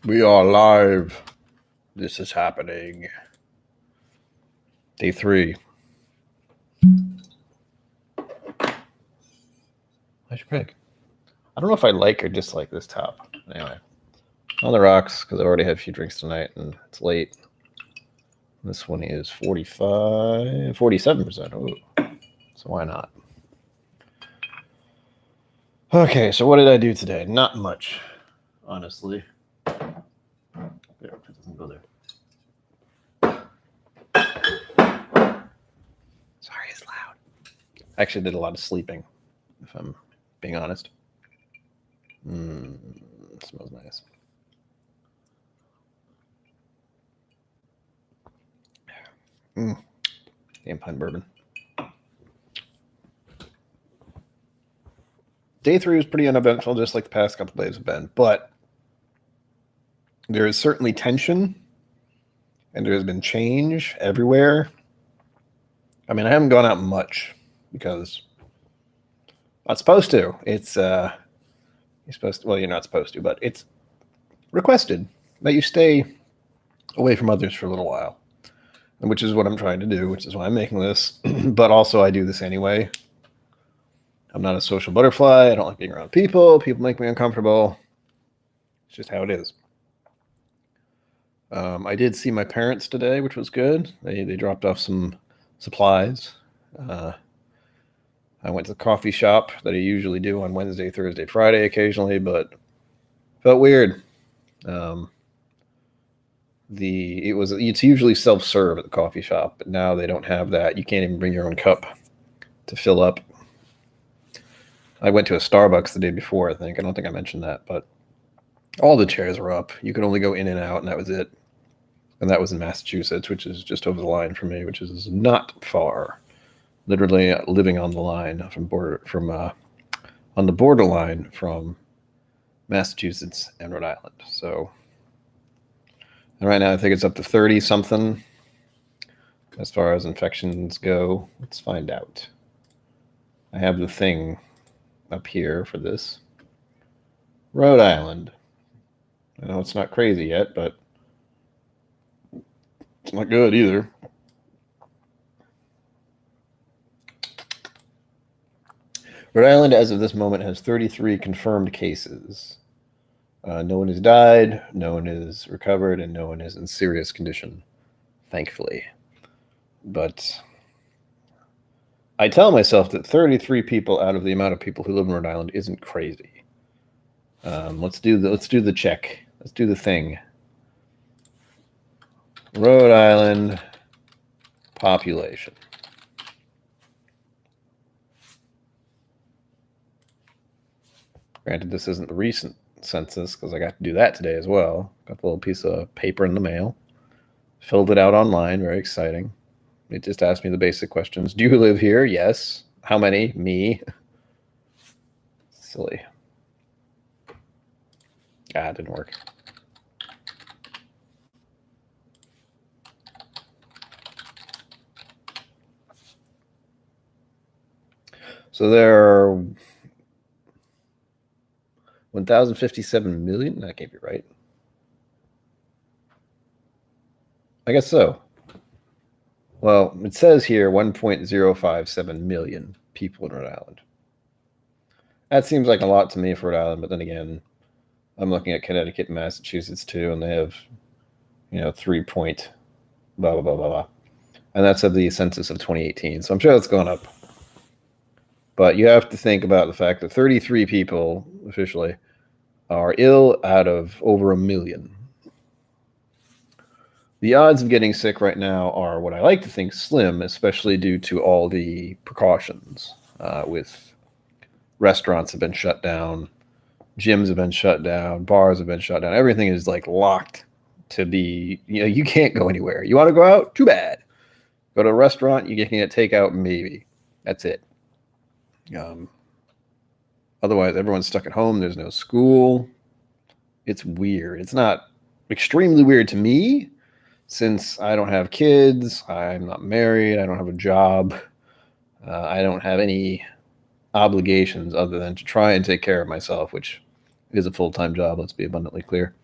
We are live. This is happening. Day 3. How's your pig? I don't know if I like or dislike this top. Anyway, on the rocks, because I already had a few drinks tonight and it's late. This one is 47%. Ooh. So why not? Okay, so what did I do today? Not much, honestly. There, it doesn't go there. Sorry, it's loud. I actually did a lot of sleeping, if I'm being honest. It smells nice. Damn pine bourbon. Day 3 was pretty uneventful, just like the past couple days have been, but there is certainly tension, and there has been change everywhere. I mean, I haven't gone out much because I'm not supposed to. It's you're supposed to. Well, you're not supposed to, but it's requested that you stay away from others for a little while, which is what I'm trying to do. Which is why I'm making this. But also, I do this anyway. I'm not a social butterfly. I don't like being around people. People make me uncomfortable. It's just how it is. I did see my parents today, which was good. They dropped off some supplies. I went to the coffee shop that I usually do on Wednesday, Thursday, Friday occasionally, but felt weird. It's usually self-serve at the coffee shop, but now they don't have that. You can't even bring your own cup to fill up. I went to a Starbucks the day before, I think. I don't think I mentioned that, but all the chairs were up. You could only go in and out, and that was it. And that was in Massachusetts, which is just over the line for me, which is not far. Literally living on the line on the borderline from Massachusetts and Rhode Island. So, and right now I think it's up to 30 something as far as infections go. Let's find out. I have the thing up here for this. Rhode Island. I know it's not crazy yet, but it's not good either. Rhode Island, as of this moment, has 33 confirmed cases. No one has died, no one is recovered, and no one is in serious condition, thankfully. But I tell myself that 33 people out of the amount of people who live in Rhode Island isn't crazy. Let's do the check. Let's do the thing. Rhode Island population. Granted, this isn't the recent census because I got to do that today as well. Got the little piece of paper in the mail. Filled it out online. Very exciting. It just asked me the basic questions. Do you live here? Yes. How many? Me. Silly. It didn't work. So there are 1,057 million. That can't be right. I guess so. Well, it says here 1.057 million people in Rhode Island. That seems like a lot to me for Rhode Island, but then again, I'm looking at Connecticut and Massachusetts too, and they have, 3 point blah, blah, blah, blah, blah. And that's of the census of 2018. So I'm sure that's going up. But you have to think about the fact that 33 people officially are ill out of over 1 million. The odds of getting sick right now are what I like to think slim, especially due to all the precautions with restaurants have been shut down, gyms have been shut down, bars have been shut down. Everything is like locked to be, you can't go anywhere. You want to go out? Too bad. Go to a restaurant, you can get takeout, maybe. That's it. Otherwise, everyone's stuck at home. There's no school. It's weird. It's not extremely weird to me since I don't have kids. I'm not married. I don't have a job. I don't have any obligations other than to try and take care of myself, which is a full-time job. Let's be abundantly clear.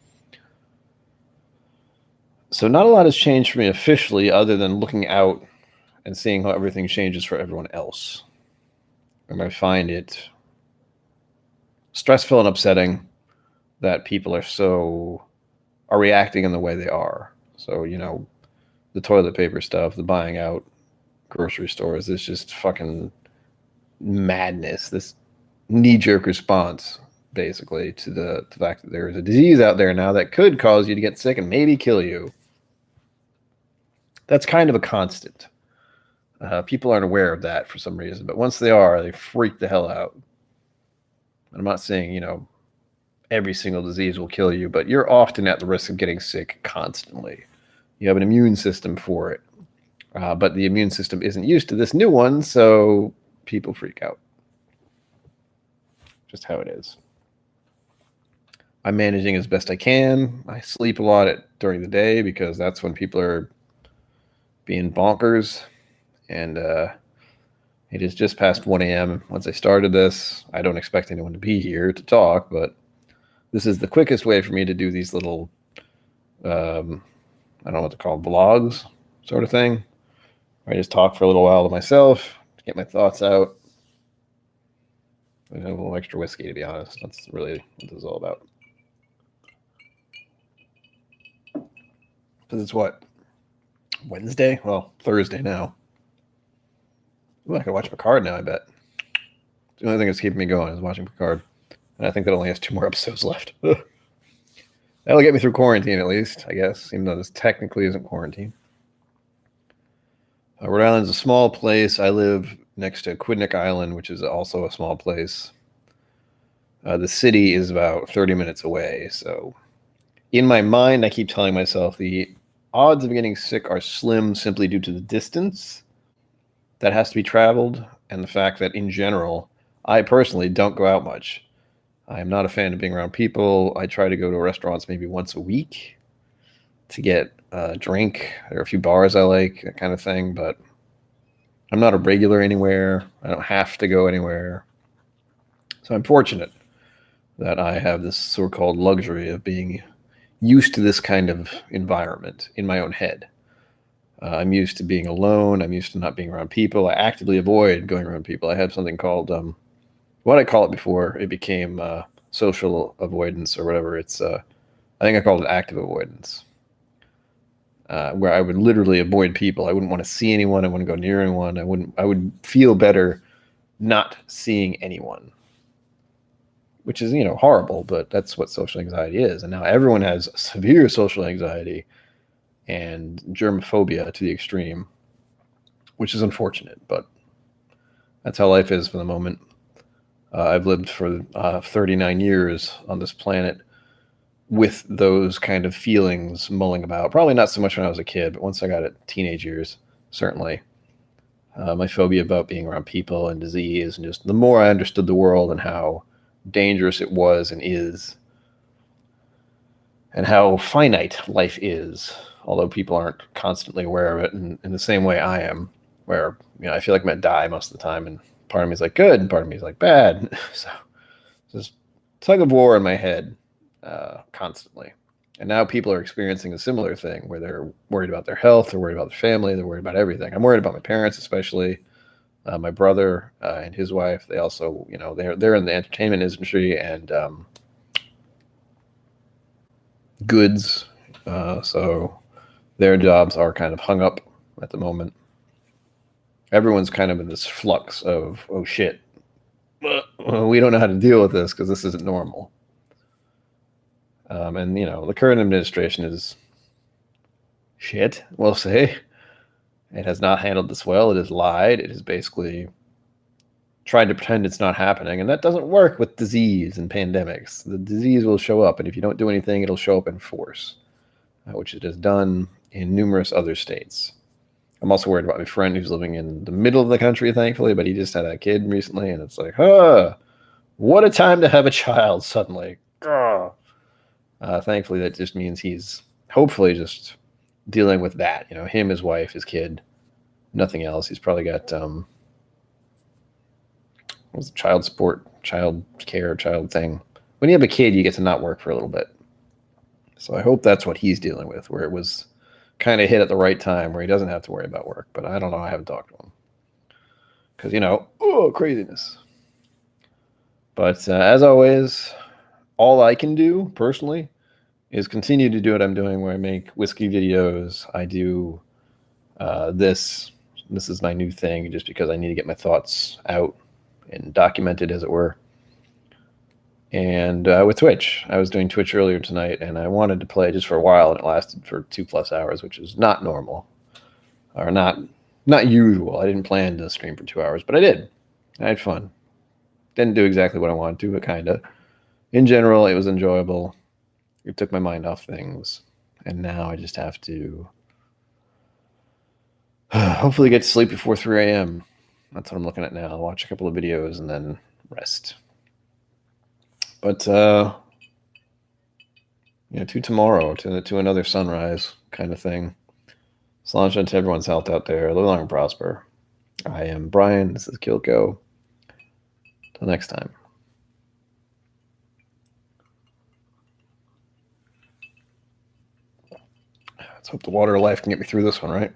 So not a lot has changed for me officially, other than looking out and seeing how everything changes for everyone else. And I find it stressful and upsetting that people are reacting in the way they are. So, the toilet paper stuff, the buying out grocery stores, it's just fucking madness. This knee-jerk response, basically, to the fact that there is a disease out there now that could cause you to get sick and maybe kill you. That's kind of a constant. People aren't aware of that for some reason, but once they are, they freak the hell out. I'm not saying, every single disease will kill you, but you're often at the risk of getting sick constantly. You have an immune system for it, but the immune system isn't used to this new one, so people freak out. Just how it is. I'm managing as best I can. I sleep a lot during the day because that's when people are being bonkers. And it is just past 1 a.m. Once I started this, I don't expect anyone to be here to talk, but this is the quickest way for me to do these little, I don't know what to call them, vlogs sort of thing. I just talk for a little while to myself, to get my thoughts out. I have a little extra whiskey, to be honest. That's really what this is all about. Because it's what? Wednesday? Well, Thursday now. Ooh, I can watch Picard now, I bet. The only thing that's keeping me going is watching Picard. And I think that only has 2 more episodes left. That'll get me through quarantine, at least, I guess, even though this technically isn't quarantine. Rhode Island's a small place. I live next to Quidnick Island, which is also a small place. The city is about 30 minutes away. So in my mind, I keep telling myself the odds of getting sick are slim simply due to the distance that has to be traveled and the fact that, in general, I personally don't go out much. I am not a fan of being around people. I try to go to restaurants maybe once a week to get a drink. There are a few bars I like, that kind of thing, but I'm not a regular anywhere. I don't have to go anywhere. So I'm fortunate that I have this so-called luxury of being used to this kind of environment in my own head. I'm used to being alone. I'm used to not being around people. I actively avoid going around people. I have something called, what I call it before it became social avoidance or whatever. It's, I think I called it active avoidance, where I would literally avoid people. I wouldn't want to see anyone. I wouldn't go near anyone. I would feel better not seeing anyone, which is, horrible, but that's what social anxiety is. And now everyone has severe social anxiety and germophobia to the extreme, which is unfortunate, but that's how life is for the moment. I've lived for 39 years on this planet with those kind of feelings mulling about. Probably not so much when I was a kid, but once I got at teenage years, certainly. My phobia about being around people and disease, and just the more I understood the world and how dangerous it was and is, and how finite life is, although people aren't constantly aware of it in the same way I am, where I feel like I'm going to die most of the time, and part of me is like good, and part of me is like bad. So just tug of war in my head constantly. And now people are experiencing a similar thing where they're worried about their health, they're worried about their family, they're worried about everything. I'm worried about my parents, especially my brother and his wife. They also, they're in the entertainment industry and goods, so their jobs are kind of hung up at the moment. Everyone's kind of in this flux of, oh shit, we don't know how to deal with this because this isn't normal. And the current administration is shit, we'll say. It has not handled this well. It has lied. It has basically tried to pretend it's not happening, and that doesn't work with disease and pandemics. The disease will show up, and if you don't do anything, it'll show up in force, which it has done in numerous other states. I'm also worried about my friend who's living in the middle of the country, thankfully, but he just had a kid recently, and it's like, what a time to have a child suddenly. Thankfully, that just means he's hopefully just dealing with that. Him, his wife, his kid, nothing else. He's probably got what's the child support, child care, child thing. When you have a kid, you get to not work for a little bit. So I hope that's what he's dealing with, where it was kind of hit at the right time where he doesn't have to worry about work. But I don't know. I haven't talked to him because, craziness. But as always, all I can do personally is continue to do what I'm doing, where I make whiskey videos. I do this. This is my new thing just because I need to get my thoughts out and documented, as it were. And with Twitch, I was doing Twitch earlier tonight, and I wanted to play just for a while, and it lasted for 2+ hours, which is not normal, or not usual. I didn't plan to stream for 2 hours, but I did. I had fun. Didn't do exactly what I wanted to, but kind of. In general, it was enjoyable. It took my mind off things, and now I just have to hopefully get to sleep before 3 a.m. That's what I'm looking at now. I'll watch a couple of videos and then rest. But to tomorrow, to another sunrise kind of thing. Salute to everyone's health out there. Live long and prosper. I am Brian. This is Kilko. Till next time. Let's hope the water of life can get me through this one, right?